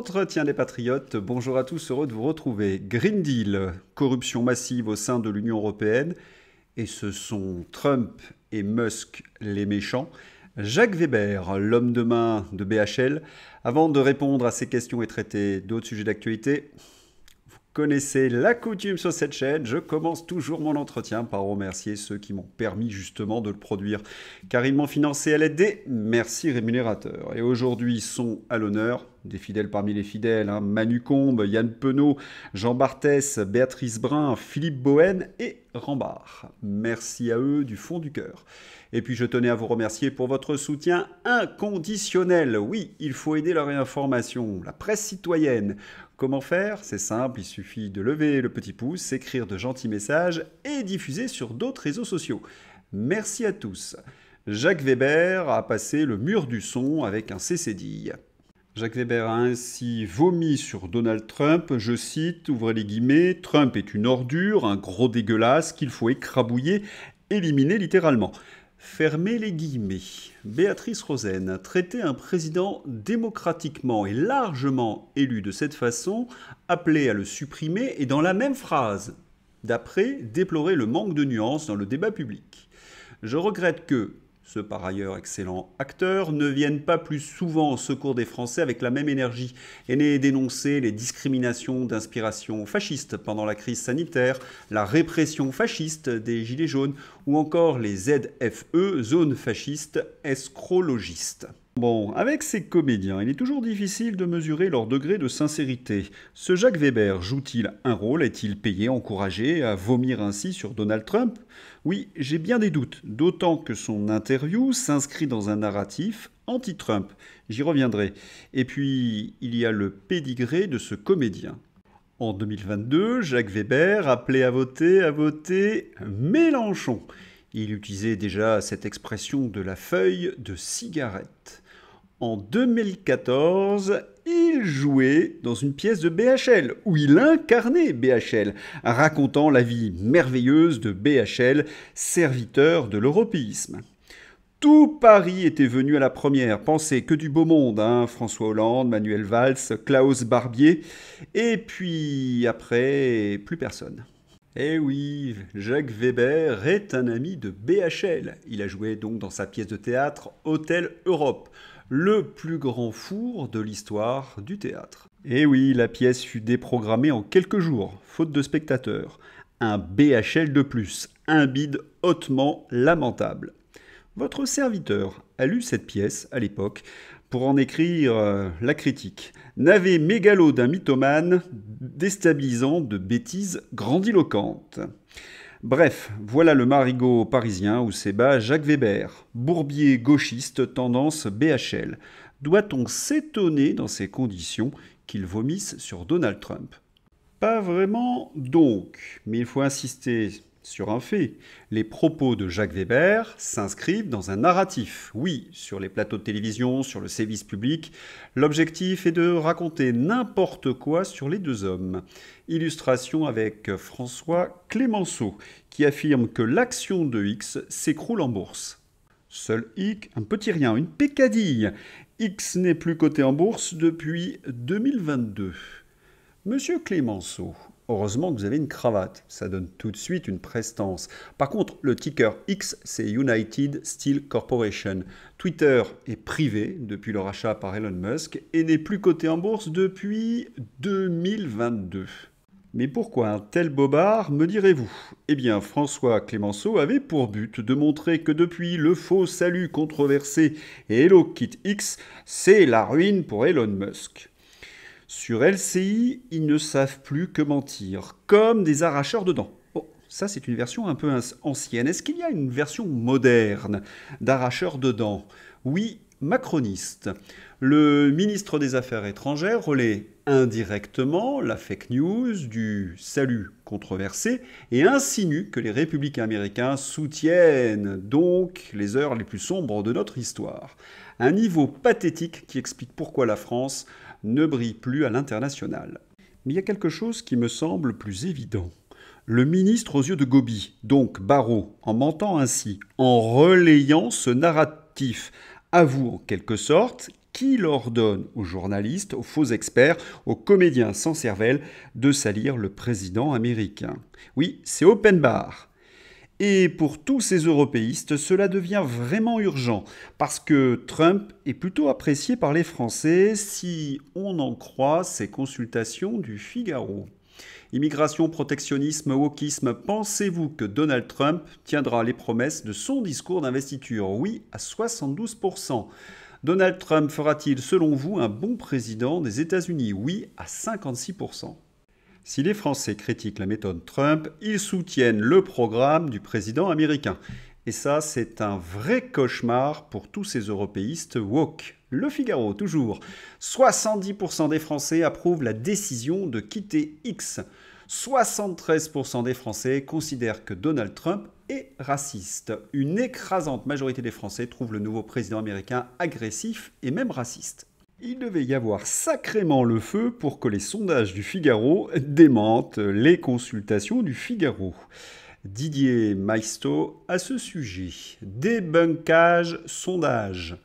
L'entretien des patriotes, bonjour à tous, heureux de vous retrouver. Green Deal, corruption massive au sein de l'Union européenne, et ce sont Trump et Musk les méchants. Jacques Weber, l'homme de main de BHL. Avant de répondre à ces questions et traiter d'autres sujets d'actualité, vous connaissez la coutume sur cette chaîne, je commence toujours mon entretien par remercier ceux qui m'ont permis justement de le produire, car ils m'ont financé à l'aide des merci rémunérateurs. Et aujourd'hui sont à l'honneur des fidèles parmi les fidèles, Manu Combe, Yann Penaud, Jean Barthès, Béatrice Brun, Philippe Bohen et Rambard. Merci à eux du fond du cœur. Et puis je tenais à vous remercier pour votre soutien inconditionnel. Oui, il faut aider la réinformation, la presse citoyenne. Comment faire? C'est simple, il suffit de lever le petit pouce, écrire de gentils messages et diffuser sur d'autres réseaux sociaux. Merci à tous. Jacques Weber a passé le mur du son avec un cécédille. Jacques Weber a ainsi vomi sur Donald Trump, je cite, ouvrez les guillemets, « Trump est une ordure, un gros dégueulasse qu'il faut écrabouiller, éliminer littéralement ». Fermez les guillemets. Béatrice Rosen traitait un président démocratiquement et largement élu de cette façon, appelé à le supprimer et dans la même phrase, d'après, déplorer le manque de nuances dans le débat public. Je regrette que ce par ailleurs excellent acteur ne vienne pas plus souvent au secours des Français avec la même énergie et n'ait dénoncé les discriminations d'inspiration fasciste pendant la crise sanitaire, la répression fasciste des Gilets jaunes ou encore les ZFE, zones fascistes escrologistes. Bon, avec ces comédiens, il est toujours difficile de mesurer leur degré de sincérité. Ce Jacques Weber joue-t-il un rôle? Est-il payé, encouragé à vomir ainsi sur Donald Trump? Oui, j'ai bien des doutes, d'autant que son interview s'inscrit dans un narratif anti-Trump. J'y reviendrai. Et puis, il y a le pédigré de ce comédien. En 2022, Jacques Weber appelait à voter Mélenchon. Il utilisait déjà cette expression de la feuille de cigarette. En 2014, il jouait dans une pièce de BHL, où il incarnait BHL, racontant la vie merveilleuse de BHL, serviteur de l'européisme. Tout Paris était venu à la première, pensez que du beau monde, François Hollande, Manuel Valls, Klaus Barbier, et puis après, plus personne. Eh oui, Jacques Weber est un ami de BHL. Il a joué donc dans sa pièce de théâtre Hôtel Europe, le plus grand four de l'histoire du théâtre. Eh oui, la pièce fut déprogrammée en quelques jours, faute de spectateurs. Un BHL de plus, un bide hautement lamentable. Votre serviteur a lu cette pièce à l'époque pour en écrire la critique. Navet mégalo d'un mythomane, déstabilisant de bêtises grandiloquentes. Bref, voilà le marigot parisien où s'ébat Jacques Weber, bourbier gauchiste tendance BHL. Doit-on s'étonner dans ces conditions qu'il vomisse sur Donald Trump? Pas vraiment donc, mais il faut insister sur un fait. Les propos de Jacques Weber s'inscrivent dans un narratif. Oui, sur les plateaux de télévision, sur le service public, l'objectif est de raconter n'importe quoi sur les deux hommes. Illustration avec François Clémenceau, qui affirme que l'action de X s'écroule en bourse. Seul X, un petit rien, une pécadille. X n'est plus coté en bourse depuis 2022. Monsieur Clémenceau, heureusement que vous avez une cravate, ça donne tout de suite une prestance. Par contre, le ticker X, c'est United Steel Corporation. Twitter est privé depuis le rachat par Elon Musk et n'est plus coté en bourse depuis 2022. Mais pourquoi un tel bobard, me direz-vous? Eh bien, François Clémenceau avait pour but de montrer que depuis le faux salut controversé et Hello Kit X, c'est la ruine pour Elon Musk. Sur LCI, ils ne savent plus que mentir, comme des arracheurs de dents. Bon, ça c'est une version un peu ancienne. Est-ce qu'il y a une version moderne d'arracheurs de dents? Oui, macroniste. Le ministre des Affaires étrangères relaie indirectement la fake news du salut controversé et insinue que les républicains américains soutiennent donc les heures les plus sombres de notre histoire. Un niveau pathétique qui explique pourquoi la France ne brille plus à l'international. Mais il y a quelque chose qui me semble plus évident. Le ministre aux yeux de Gobi, donc Barrot, en mentant ainsi, en relayant ce narratif, avoue en quelque sorte Qui ordonne aux journalistes, aux faux experts, aux comédiens sans cervelle de salir le président américain? Oui, c'est open bar. Et pour tous ces européistes, cela devient vraiment urgent, parce que Trump est plutôt apprécié par les Français si on en croit ses consultations du Figaro. Immigration, protectionnisme, wokisme, pensez-vous que Donald Trump tiendra les promesses de son discours d'investiture? Oui, à 72%. Donald Trump fera-t-il, selon vous, un bon président des États-Unis? Oui, à 56%. Si les Français critiquent la méthode Trump, ils soutiennent le programme du président américain. Et ça, c'est un vrai cauchemar pour tous ces européistes woke. Le Figaro, toujours. 70% des Français approuvent la décision de quitter X. 73% des Français considèrent que Donald Trump est raciste. Une écrasante majorité des Français trouvent le nouveau président américain agressif et même raciste. Il devait y avoir sacrément le feu pour que les sondages du Figaro démentent les consultations du Figaro. Didier Maisto à ce sujet. Débunkage sondage.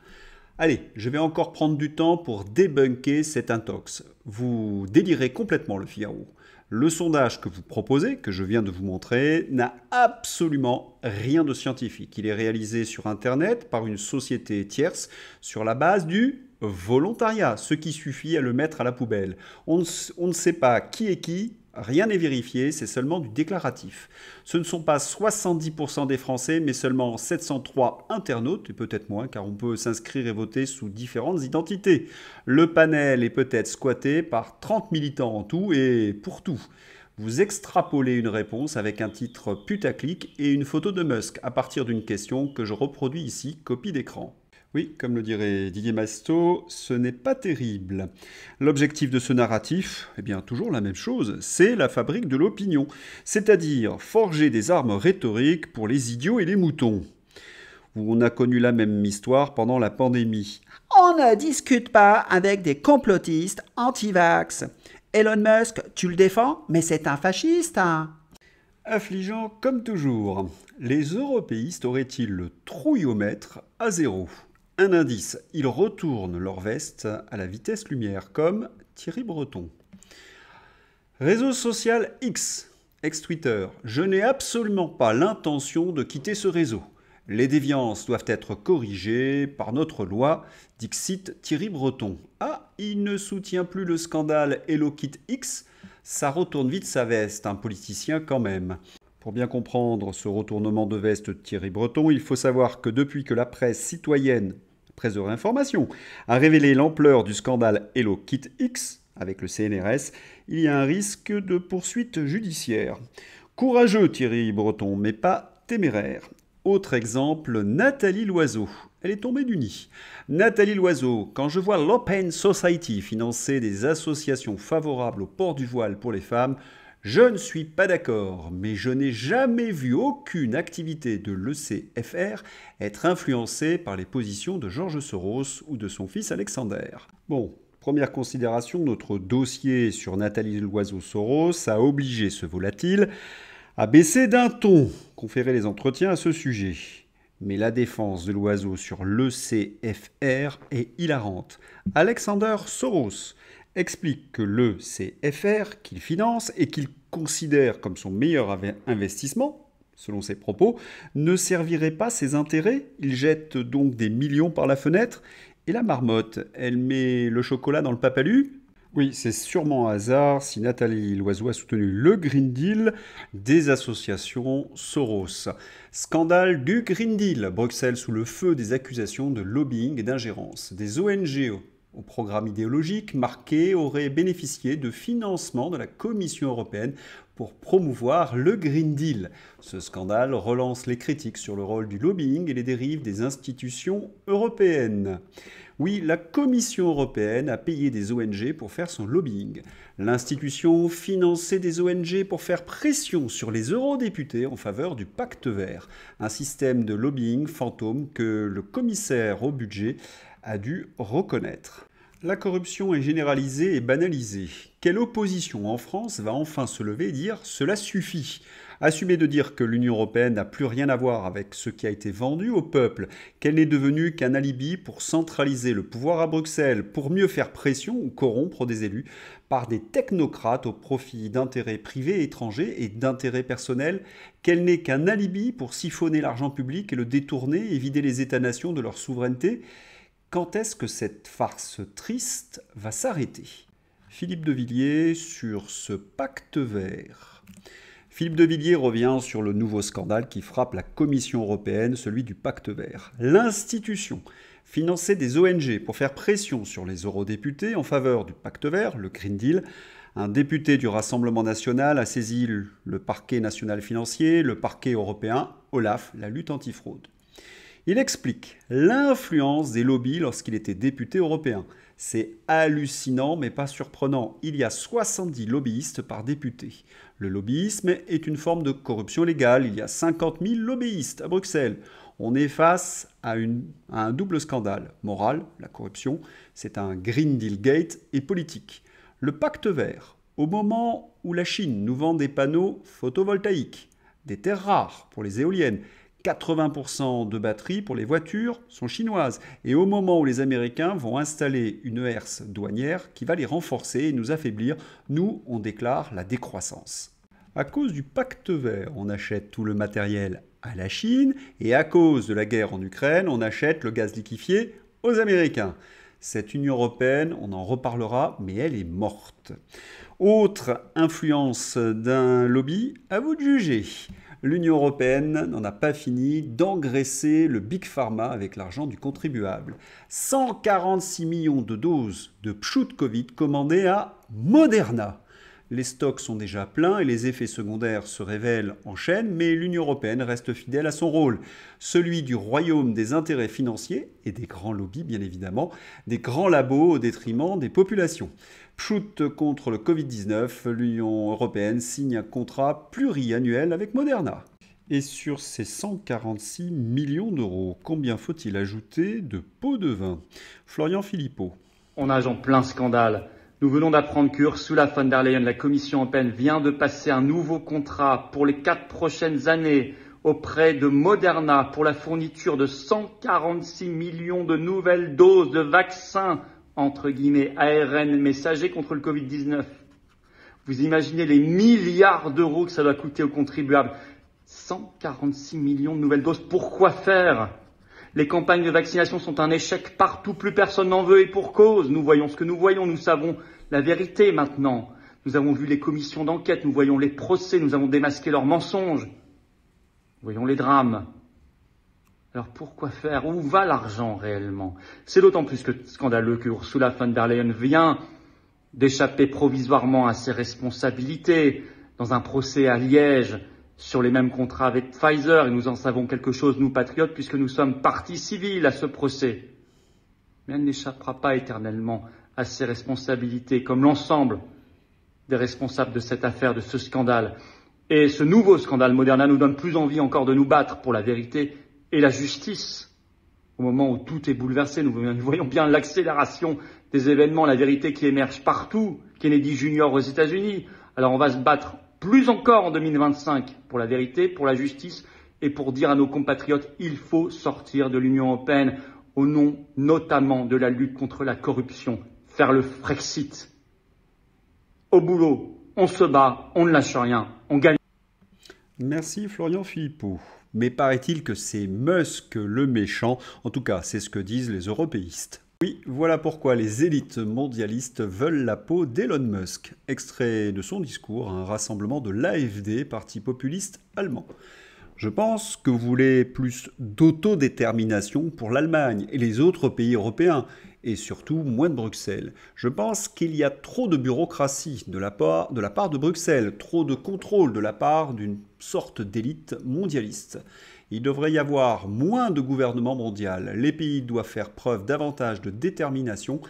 Allez, je vais encore prendre du temps pour débunker cet intox. Vous délirez complètement le Figaro. Le sondage que vous proposez, que je viens de vous montrer, n'a absolument rien de scientifique. Il est réalisé sur Internet par une société tierce sur la base du volontariat, ce qui suffit à le mettre à la poubelle. On ne sait pas qui est qui, rien n'est vérifié, c'est seulement du déclaratif. Ce ne sont pas 70% des Français, mais seulement 703 internautes, et peut-être moins, car on peut s'inscrire et voter sous différentes identités. Le panel est peut-être squatté par 30 militants en tout, et pour tout. Vous extrapolez une réponse avec un titre putaclic et une photo de Musk à partir d'une question que je reproduis ici, copie d'écran. Oui, comme le dirait Didier Masto, ce n'est pas terrible. L'objectif de ce narratif, eh bien toujours la même chose, c'est la fabrique de l'opinion, c'est-à-dire forger des armes rhétoriques pour les idiots et les moutons. On a connu la même histoire pendant la pandémie. On ne discute pas avec des complotistes anti-vax. Elon Musk, tu le défends, mais c'est un fasciste. Affligeant comme toujours. Les européistes auraient-ils le trouillomètre à zéro? Un indice, ils retournent leur veste à la vitesse lumière, comme Thierry Breton. Réseau social X, ex-Twitter. Je n'ai absolument pas l'intention de quitter ce réseau. Les déviances doivent être corrigées par notre loi, dixit Thierry Breton. Ah, il ne soutient plus le scandale HelloKitX, ça retourne vite sa veste, un politicien quand même. Pour bien comprendre ce retournement de veste de Thierry Breton, il faut savoir que depuis que la presse citoyenne, presse de réinformation, a révélé l'ampleur du scandale HelloKitX avec le CNRS, il y a un risque de poursuite judiciaire. Courageux Thierry Breton, mais pas téméraire. Autre exemple, Nathalie Loiseau. Elle est tombée du nid. Nathalie Loiseau, quand je vois l'Open Society financer des associations favorables au port du voile pour les femmes, je ne suis pas d'accord, mais je n'ai jamais vu aucune activité de l'ECFR être influencée par les positions de George Soros ou de son fils Alexander. Bon, première considération, notre dossier sur Nathalie Loiseau-Soros a obligé ce volatile à baisser d'un ton, conférer les entretiens à ce sujet. Mais la défense de Loiseau sur l'ECFR est hilarante. Alexander Soros explique que l'ECFR, qu'il finance et qu'il considère comme son meilleur investissement, selon ses propos, ne servirait pas ses intérêts. Il jette donc des millions par la fenêtre. Et la marmotte, elle met le chocolat dans le papalu? Oui, c'est sûrement un hasard si Nathalie Loiseau a soutenu le Green Deal des associations Soros. Scandale du Green Deal. Bruxelles sous le feu des accusations de lobbying et d'ingérence. Des ONG au programme idéologique marqué auraient bénéficié de financement de la Commission européenne pour promouvoir le Green Deal. Ce scandale relance les critiques sur le rôle du lobbying et les dérives des institutions européennes. Oui, la Commission européenne a payé des ONG pour faire son lobbying. L'institution finançait des ONG pour faire pression sur les eurodéputés en faveur du pacte vert, un système de lobbying fantôme que le commissaire au budget a dû reconnaître. La corruption est généralisée et banalisée. Quelle opposition en France va enfin se lever et dire « cela suffit » ? Assumer de dire que l'Union européenne n'a plus rien à voir avec ce qui a été vendu au peuple, qu'elle n'est devenue qu'un alibi pour centraliser le pouvoir à Bruxelles, pour mieux faire pression ou corrompre des élus par des technocrates au profit d'intérêts privés étrangers et d'intérêts personnels, qu'elle n'est qu'un alibi pour siphonner l'argent public et le détourner et vider les États-nations de leur souveraineté. Quand est-ce que cette farce triste va s'arrêter ? Philippe de Villiers sur ce pacte vert. Philippe de Villiers revient sur le nouveau scandale qui frappe la Commission européenne, celui du pacte vert. L'institution finançait des ONG pour faire pression sur les eurodéputés en faveur du pacte vert, le Green Deal. Un député du Rassemblement national a saisi le parquet national financier, le parquet européen, OLAF, la lutte antifraude. Il explique l'influence des lobbies lorsqu'il était député européen. C'est hallucinant mais pas surprenant. Il y a 70 lobbyistes par député. Le lobbyisme est une forme de corruption légale. Il y a 50 000 lobbyistes à Bruxelles. On est face à un double scandale. Moral, la corruption, c'est un Green Deal Gate et politique. Le pacte vert, au moment où la Chine nous vend des panneaux photovoltaïques, des terres rares pour les éoliennes, 80% de batteries pour les voitures sont chinoises. Et au moment où les Américains vont installer une herse douanière qui va les renforcer et nous affaiblir, nous, on déclare la décroissance. À cause du pacte vert, on achète tout le matériel à la Chine et à cause de la guerre en Ukraine, on achète le gaz liquéfié aux Américains. Cette Union européenne, on en reparlera, mais elle est morte. Autre influence d'un lobby, à vous de juger. L'Union européenne n'en a pas fini d'engraisser le Big Pharma avec l'argent du contribuable. 146 millions de doses de pchut Covid commandées à Moderna. Les stocks sont déjà pleins et les effets secondaires se révèlent en chaîne, mais l'Union européenne reste fidèle à son rôle, celui du royaume des intérêts financiers et des grands lobbies bien évidemment, des grands labos au détriment des populations. Pchut contre le Covid-19, l'Union européenne signe un contrat pluriannuel avec Moderna. Et sur ces 146 millions d'euros, combien faut-il ajouter de pots de vin ? Florian Philippot. On nage en plein scandale. Nous venons d'apprendre que Ursula von der Leyen, la Commission européenne, vient de passer un nouveau contrat pour les 4 prochaines années auprès de Moderna pour la fourniture de 146 millions de nouvelles doses de vaccins, entre guillemets, ARN messager contre le Covid-19. Vous imaginez les milliards d'euros que ça doit coûter aux contribuables. 146 millions de nouvelles doses, pourquoi faire ? Les campagnes de vaccination sont un échec partout, plus personne n'en veut et pour cause. Nous voyons ce que nous voyons, nous savons la vérité maintenant. Nous avons vu les commissions d'enquête, nous voyons les procès, nous avons démasqué leurs mensonges. Nous voyons les drames. Alors pourquoi faire ? Où va l'argent réellement ? C'est d'autant plus scandaleux que Ursula von der Leyen vient d'échapper provisoirement à ses responsabilités dans un procès à Liège sur les mêmes contrats avec Pfizer, et nous en savons quelque chose, nous patriotes, puisque nous sommes partie civile à ce procès. Mais elle n'échappera pas éternellement à ses responsabilités, comme l'ensemble des responsables de cette affaire, de ce scandale. Et ce nouveau scandale Moderna nous donne plus envie encore de nous battre pour la vérité et la justice. Au moment où tout est bouleversé, nous voyons bien l'accélération des événements, la vérité qui émerge partout, Kennedy Junior aux États-Unis. Alors on va se battre plus encore en 2025 pour la vérité, pour la justice et pour dire à nos compatriotes il faut sortir de l'Union européenne au nom notamment de la lutte contre la corruption, faire le Frexit. Au boulot, on se bat, on ne lâche rien, on gagne. Merci Florian Philippot. Mais paraît-il que c'est Musk le méchant, en tout cas c'est ce que disent les européistes. Oui, voilà pourquoi les élites mondialistes veulent la peau d'Elon Musk. Extrait de son discours à un rassemblement de l'AfD, parti populiste allemand. Je pense que vous voulez plus d'autodétermination pour l'Allemagne et les autres pays européens, et surtout moins de Bruxelles. Je pense qu'il y a trop de bureaucratie de la part de Bruxelles, trop de contrôle de la part d'une sorte d'élite mondialiste. Il devrait y avoir moins de gouvernement mondial. Les pays doivent faire preuve davantage de détermination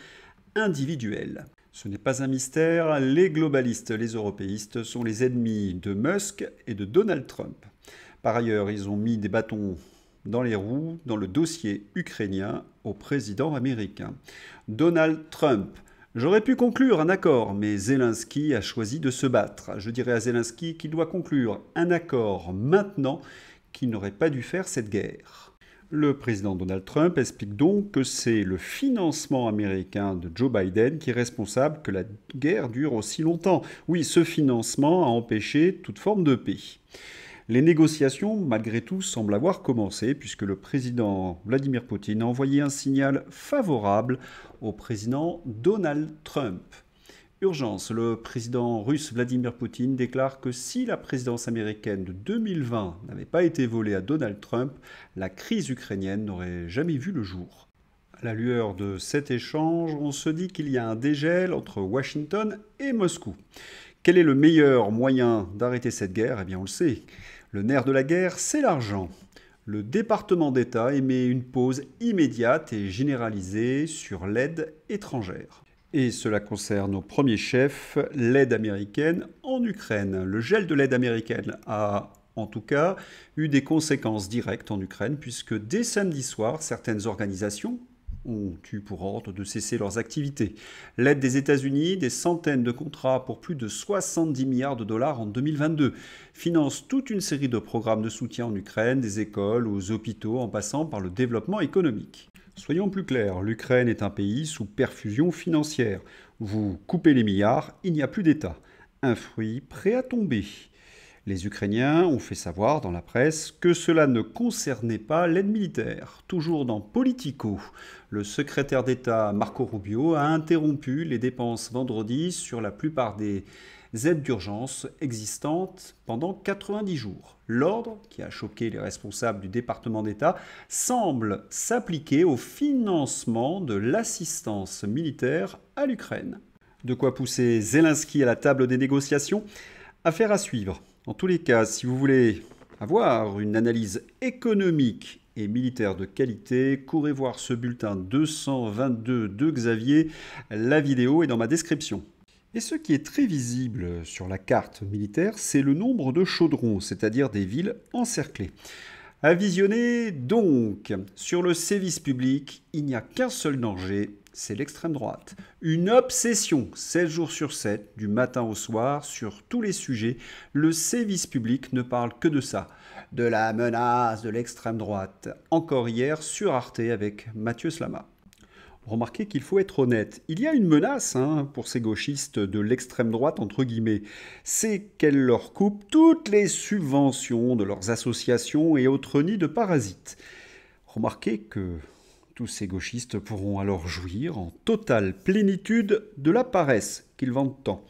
individuelle. Ce n'est pas un mystère, les globalistes, les européistes sont les ennemis de Musk et de Donald Trump. Par ailleurs, ils ont mis des bâtons dans les roues dans le dossier ukrainien au président américain. Donald Trump. J'aurais pu conclure un accord, mais Zelensky a choisi de se battre. Je dirais à Zelensky qu'il doit conclure un accord maintenant, qu'il n'aurait pas dû faire cette guerre. Le président Donald Trump explique donc que c'est le financement américain de Joe Biden qui est responsable que la guerre dure aussi longtemps. Oui, ce financement a empêché toute forme de paix. Les négociations, malgré tout, semblent avoir commencé puisque le président Vladimir Poutine a envoyé un signal favorable au président Donald Trump. Urgence, le président russe Vladimir Poutine déclare que si la présidence américaine de 2020 n'avait pas été volée à Donald Trump, la crise ukrainienne n'aurait jamais vu le jour. À la lueur de cet échange, on se dit qu'il y a un dégel entre Washington et Moscou. Quel est le meilleur moyen d'arrêter cette guerre ? Eh bien, on le sait. Le nerf de la guerre, c'est l'argent. Le département d'État émet une pause immédiate et généralisée sur l'aide étrangère. Et cela concerne au premier chef l'aide américaine en Ukraine. Le gel de l'aide américaine a, en tout cas, eu des conséquences directes en Ukraine, puisque dès samedi soir, certaines organisations ont eu pour ordre de cesser leurs activités. L'aide des États-Unis, des centaines de contrats pour plus de 70 milliards de dollars en 2022, finance toute une série de programmes de soutien en Ukraine, des écoles aux hôpitaux, en passant par le développement économique. Soyons plus clairs, l'Ukraine est un pays sous perfusion financière. Vous coupez les milliards, il n'y a plus d'État. Un fruit prêt à tomber. Les Ukrainiens ont fait savoir dans la presse que cela ne concernait pas l'aide militaire. Toujours dans Politico, le secrétaire d'État Marco Rubio a interrompu les dépenses vendredi sur la plupart des aides d'urgence existantes pendant 90 jours. L'ordre, qui a choqué les responsables du département d'État, semble s'appliquer au financement de l'assistance militaire à l'Ukraine. De quoi pousser Zelensky à la table des négociations ? Affaire à suivre. En tous les cas, si vous voulez avoir une analyse économique et militaire de qualité, courez voir ce bulletin 222 de Xavier. La vidéo est dans ma description. Et ce qui est très visible sur la carte militaire, c'est le nombre de chaudrons, c'est-à-dire des villes encerclées. À visionner donc, sur le sévice public, il n'y a qu'un seul danger, c'est l'extrême droite. Une obsession, 7 jours sur 7, du matin au soir, sur tous les sujets. Le sévice public ne parle que de ça, de la menace de l'extrême droite. Encore hier, sur Arte avec Mathieu Slama. Remarquez qu'il faut être honnête. Il y a une menace pour ces gauchistes de l'extrême droite, entre guillemets. C'est qu'elle leur coupe toutes les subventions de leurs associations et autres nids de parasites. Remarquez que tous ces gauchistes pourront alors jouir en totale plénitude de la paresse qu'ils vantent tant.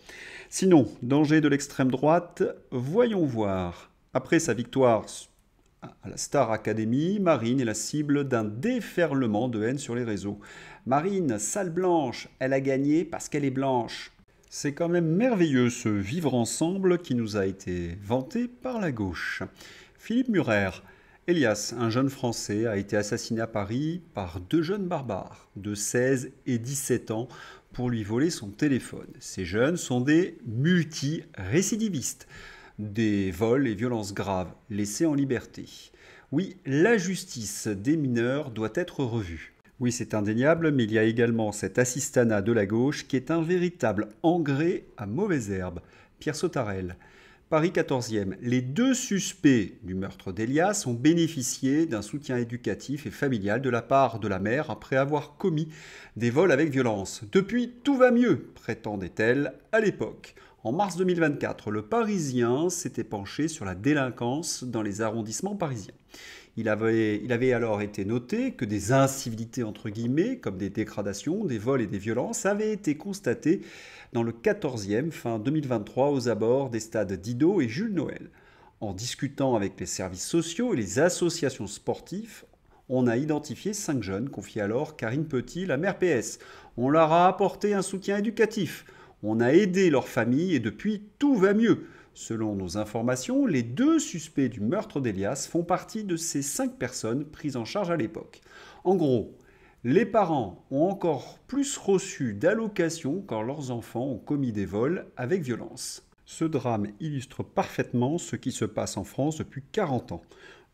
Sinon, danger de l'extrême droite, voyons voir. Après sa victoire à la Star Academy, Marine est la cible d'un déferlement de haine sur les réseaux. Marine, sale blanche, elle a gagné parce qu'elle est blanche. C'est quand même merveilleux ce vivre ensemble qui nous a été vanté par la gauche. Philippe Murer. Elias, un jeune Français, a été assassiné à Paris par 2 jeunes barbares de 16 et 17 ans pour lui voler son téléphone. Ces jeunes sont des multirécidivistes, des vols et violences graves laissés en liberté. Oui, la justice des mineurs doit être revue. Oui, c'est indéniable, mais il y a également cet assistanat de la gauche qui est un véritable engrais à mauvaise herbe. Pierre Sautarel. Paris 14e. Les 2 suspects du meurtre d'Elias ont bénéficié d'un soutien éducatif et familial de la part de la mère après avoir commis des vols avec violence. Depuis, tout va mieux, prétendait-elle à l'époque. En mars 2024, le Parisien s'était penché sur la délinquance dans les arrondissements parisiens. Il avait alors été noté que des incivilités entre guillemets, comme des dégradations, des vols et des violences, avaient été constatées dans le 14e, fin 2023, aux abords des stades Didot et Jules Noël. En discutant avec les services sociaux et les associations sportives, on a identifié 5 jeunes, confie alors Karine Petit, la mère PS. On leur a apporté un soutien éducatif. On a aidé leurs familles et depuis, tout va mieux. Selon nos informations, les 2 suspects du meurtre d'Elias font partie de ces 5 personnes prises en charge à l'époque. En gros, les parents ont encore plus reçu d'allocations quand leurs enfants ont commis des vols avec violence. Ce drame illustre parfaitement ce qui se passe en France depuis 40 ans.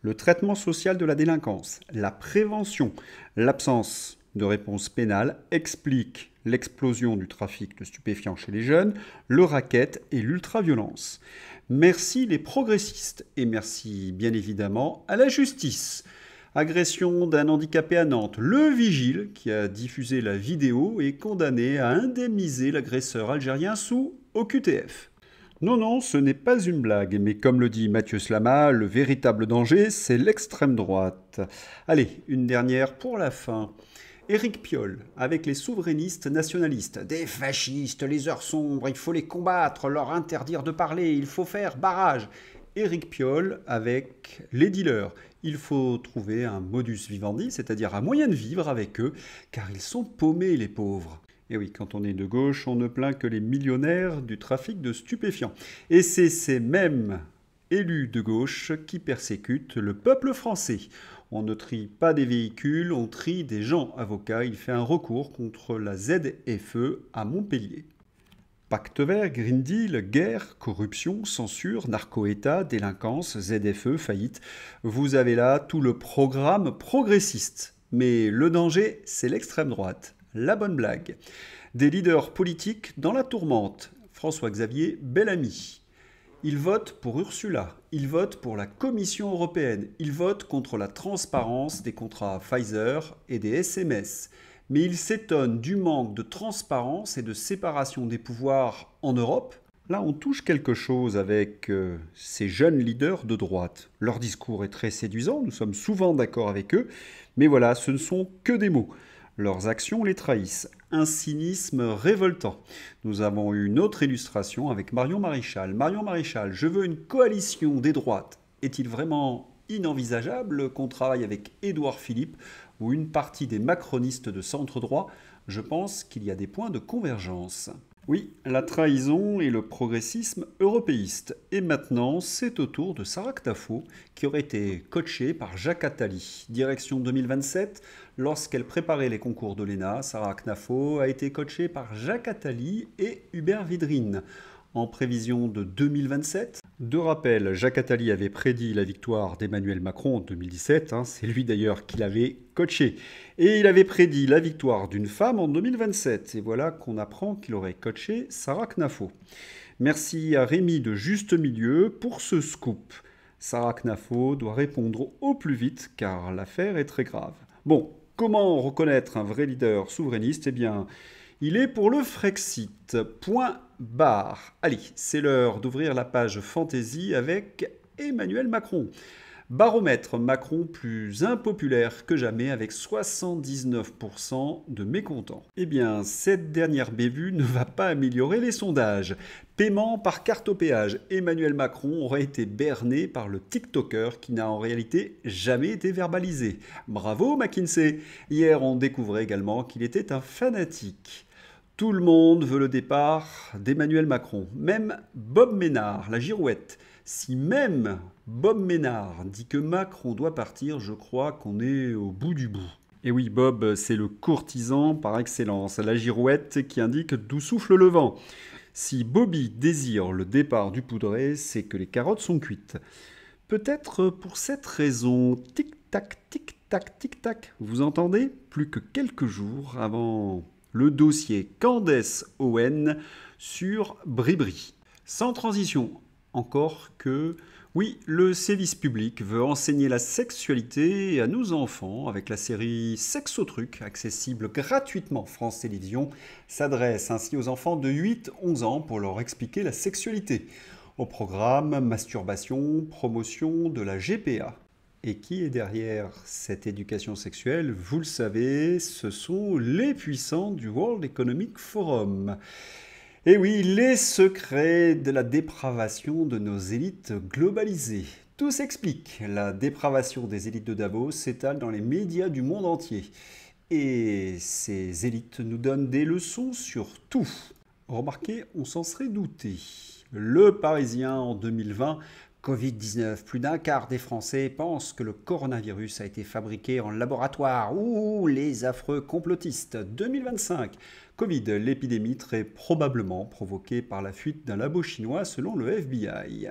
le traitement social de la délinquance, la prévention, l'absence de réponse pénale expliquent l'explosion du trafic de stupéfiants chez les jeunes, le racket et l'ultraviolence. Merci les progressistes et merci bien évidemment à la justice. Agression d'un handicapé à Nantes, le vigile qui a diffusé la vidéo est condamné à indemniser l'agresseur algérien sous OQTF. Non, non, ce n'est pas une blague, mais comme le dit Mathieu Slama, le véritable danger, c'est l'extrême droite. Allez, une dernière pour la fin. Éric Piolle, avec les souverainistes nationalistes. Des fascistes, les heures sombres, il faut les combattre, leur interdire de parler, il faut faire barrage. Éric Piolle avec les dealers. Il faut trouver un modus vivendi, c'est-à-dire un moyen de vivre avec eux, car ils sont paumés les pauvres. Et oui, quand on est de gauche, on ne plaint que les millionnaires du trafic de stupéfiants. Et c'est ces mêmes élus de gauche qui persécutent le peuple français. On ne trie pas des véhicules, on trie des gens. Avocat, il fait un recours contre la ZFE à Montpellier. Pacte vert, Green Deal, guerre, corruption, censure, narco-État, délinquance, ZFE, faillite. Vous avez là tout le programme progressiste. Mais le danger, c'est l'extrême droite. La bonne blague. Des leaders politiques dans la tourmente. François-Xavier Bellamy. Il vote pour Ursula, il vote pour la Commission européenne, il vote contre la transparence des contrats Pfizer et des SMS. Mais il s'étonne du manque de transparence et de séparation des pouvoirs en Europe. Là, on touche quelque chose avec ces jeunes leaders de droite. Leur discours est très séduisant, nous sommes souvent d'accord avec eux, mais voilà, ce ne sont que des mots. Leurs actions les trahissent. Un cynisme révoltant. Nous avons eu une autre illustration avec Marion Maréchal. Marion Maréchal, je veux une coalition des droites. Est-il vraiment inenvisageable qu'on travaille avec Édouard Philippe ou une partie des macronistes de centre droit? Je pense qu'il y a des points de convergence. Oui, la trahison et le progressisme européiste. Et maintenant, c'est au tour de Sarah Knafo, qui aurait été coachée par Jacques Attali. Direction 2027, lorsqu'elle préparait les concours de l'ENA, Sarah Knafo a été coachée par Jacques Attali et Hubert Védrine. En prévision de 2027, de rappel, Jacques Attali avait prédit la victoire d'Emmanuel Macron en 2017, c'est lui d'ailleurs qui l'avait coaché. Et il avait prédit la victoire d'une femme en 2027. Et voilà qu'on apprend qu'il aurait coaché Sarah Knafo. Merci à Rémi de Juste Milieu pour ce scoop. Sarah Knafo doit répondre au plus vite car l'affaire est très grave. Bon, comment reconnaître un vrai leader souverainiste? Eh bien, il est pour le Frexit. Point barre. Allez, c'est l'heure d'ouvrir la page Fantasy avec Emmanuel Macron. Baromètre Macron plus impopulaire que jamais avec 79% de mécontents. Eh bien, cette dernière bévue ne va pas améliorer les sondages. Paiement par carte au péage. Emmanuel Macron aurait été berné par le TikToker qui n'a en réalité jamais été verbalisé. Bravo McKinsey. Hier, on découvrait également qu'il était un fanatique. Tout le monde veut le départ d'Emmanuel Macron. Même Bob Ménard, la girouette. Si même Bob Ménard dit que Macron doit partir, je crois qu'on est au bout du bout. Et oui, Bob, c'est le courtisan par excellence, la girouette qui indique d'où souffle le vent. Si Bobby désire le départ du poudré, c'est que les carottes sont cuites. Peut-être pour cette raison, tic-tac, tic-tac, tic-tac, vous entendez? Plus que quelques jours avant le dossier Candace-Owen sur Bribri. Sans transition, encore que, oui, le service public veut enseigner la sexualité à nos enfants avec la série Sexe au truc, accessible gratuitement. France Télévisions s'adresse ainsi aux enfants de 8-11 ans pour leur expliquer la sexualité. Au programme, masturbation, promotion de la GPA. Et qui est derrière cette éducation sexuelle? Vous le savez, ce sont les puissants du World Economic Forum. Et oui, les secrets de la dépravation de nos élites globalisées. Tout s'explique. La dépravation des élites de Davos s'étale dans les médias du monde entier. Et ces élites nous donnent des leçons sur tout. Remarquez, on s'en serait douté. Le Parisien en 2020, Covid-19. Plus d'un quart des Français pensent que le coronavirus a été fabriqué en laboratoire. Ouh, les affreux complotistes. 2025. Covid, l'épidémie très probablement provoquée par la fuite d'un labo chinois selon le FBI.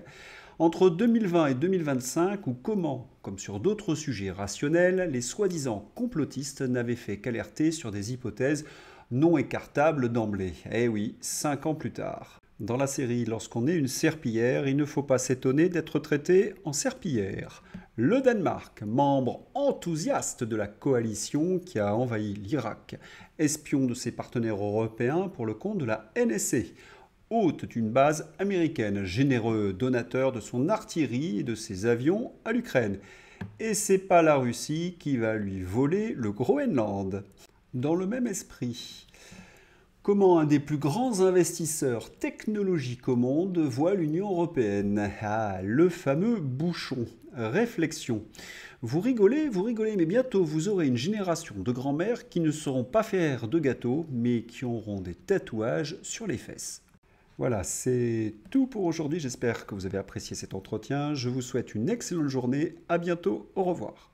Entre 2020 et 2025, ou comment, comme sur d'autres sujets rationnels, les soi-disant complotistes n'avaient fait qu'alerter sur des hypothèses non écartables d'emblée. Eh oui, 5 ans plus tard. Dans la série Lorsqu'on est une serpillière, il ne faut pas s'étonner d'être traité en serpillière. Le Danemark, membre enthousiaste de la coalition qui a envahi l'Irak, espion de ses partenaires européens pour le compte de la NSC, hôte d'une base américaine, généreux donateur de son artillerie et de ses avions à l'Ukraine. Et c'est pas la Russie qui va lui voler le Groenland. Dans le même esprit, comment un des plus grands investisseurs technologiques au monde voit l'Union européenne? Ah, le fameux bouchon. Réflexion. Vous rigolez, mais bientôt vous aurez une génération de grands-mères qui ne sauront pas faire de gâteaux, mais qui auront des tatouages sur les fesses. Voilà, c'est tout pour aujourd'hui. J'espère que vous avez apprécié cet entretien. Je vous souhaite une excellente journée. À bientôt. Au revoir.